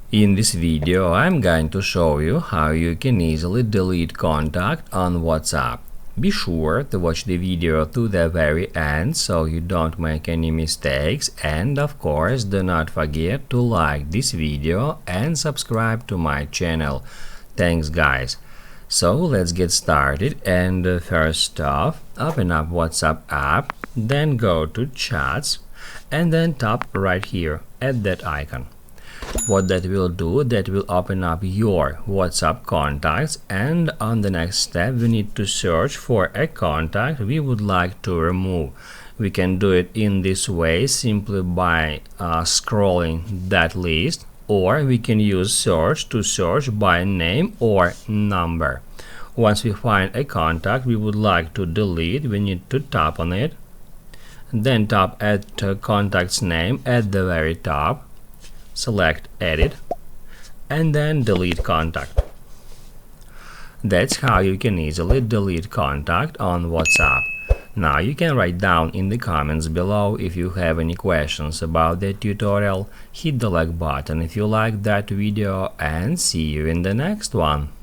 In this video, I'm going to show you how you can easily delete contact on WhatsApp. Be sure to watch the video to the very end so you don't make any mistakes, and of course do not forget to like this video and subscribe to my channel. Thanks guys. So let's get started, and first off, open up WhatsApp app, then go to chats and then tap right here at that icon. What that will do, that will open up your WhatsApp contacts, and on the next step we need to search for a contact we would like to remove. We can do it in this way simply by scrolling that list, or we can use search to search by name or number. Once we find a contact we would like to delete, we need to tap on it, then tap at contact's name at the very top, select edit, and then delete contact. That's how you can easily delete contact on WhatsApp. Now you can write down in the comments below if you have any questions about the tutorial. Hit the like button if you like that video, and see you in the next one.